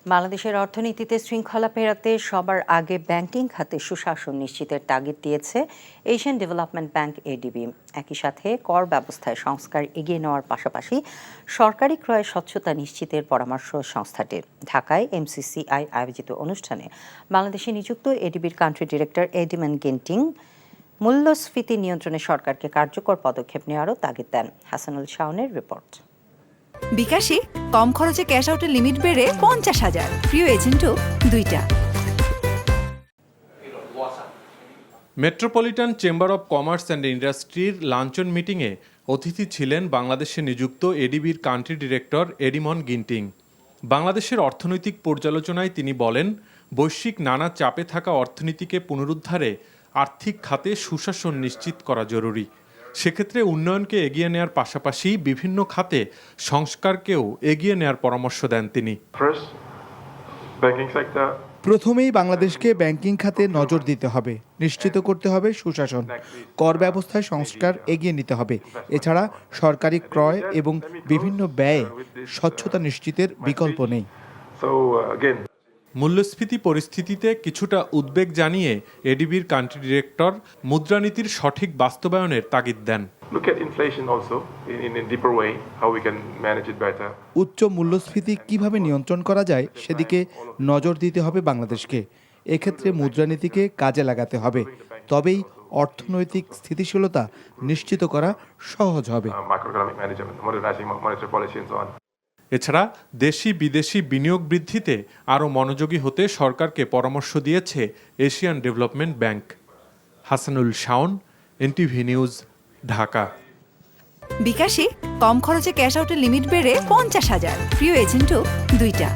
বাংলাদেশের অর্থনীতিতে শৃঙ্খলা ফেরাতে সবার আগে ব্যাংকিং খাতে সুশাসন নিশ্চিতের তাগিদ দিয়েছে এশিয়ান ডেভেলপমেন্ট ব্যাংক এডিবি। একই সাথে কর ব্যবস্থায় সংস্কার এগিয়ে নেওয়ার পাশাপাশি সরকারি ক্রয়ে স্বচ্ছতা নিশ্চিতের পরামর্শ সংস্থাটির। ঢাকায় এমসিসিআই আয়োজিত অনুষ্ঠানে বাংলাদেশে নিযুক্ত এডিবির কান্ট্রি ডিরেক্টর এডিমান গিন্টিং মূল্যস্ফীতি নিয়ন্ত্রণে সরকারকে কার্যকর পদক্ষেপ নেওয়ারও তাগিদ দেন। হাসানুল শাওনের রিপোর্ট। বিকাশে কম খরচে ক্যাশ আউটের লিমিট বেড়ে 50,000, প্রিয় এজেন্টও 2টা। Metropolitan chamber of commerce and ইন্ডাস্ট্রির লাঞ্চন মিটিংয়ে অতিথি ছিলেন বাংলাদেশে নিযুক্ত এডিবির কান্ট্রি ডিরেক্টর এডিমন গিন্টিং। বাংলাদেশের অর্থনৈতিক পর্যালোচনায় তিনি বলেন, বৈশ্বিক নানা চাপে থাকা অর্থনীতিকে পুনরুদ্ধারে আর্থিক খাতে সুশাসন নিশ্চিত করা জরুরি। সেক্ষেত্রে উন্নয়নকে এগিয়ে নেওয়ার পাশাপাশি বিভিন্ন খাতে সংস্কারকেও এগিয়ে নেওয়ার পরামর্শ দেন তিনি। প্রথমেই বাংলাদেশকে ব্যাংকিং খাতে নজর দিতে হবে, নিশ্চিত করতে হবে সুশাসন, কর ব্যবস্থায় সংস্কার এগিয়ে নিতে হবে। এছাড়া সরকারি ক্রয় এবং বিভিন্ন ব্যয়ে স্বচ্ছতা নিশ্চিতের বিকল্প নেই। মূল্যস্ফীতি পরিস্থিতিতে কিছুটা উদ্বেগ জানিয়ে এডিবির কান্ট্রি ডিরেক্টর মুদ্রানীতির সঠিক বাস্তবায়নের তাগিদ দেন। উচ্চ মূল্যস্ফীতি কিভাবে নিয়ন্ত্রণ করা যায় সেদিকে নজর দিতে হবে বাংলাদেশকে। এক্ষেত্রে মুদ্রানীতিকে কাজে লাগাতে হবে, তবেই অর্থনৈতিক স্থিতিশীলতা নিশ্চিত করা সহজ হবে। এছাড়া দেশি বিদেশি বিনিয়োগ বৃদ্ধিতে আরও মনোযোগী হতে সরকারকে পরামর্শ দিয়েছে Asian development bank. Hasanul Shaon, NTV news, Dhaka. বিকাশে কম খরচে ক্যাশ আউটের লিমিট বেড়ে 50,000, প্রিয় এজেন্টও 2টা।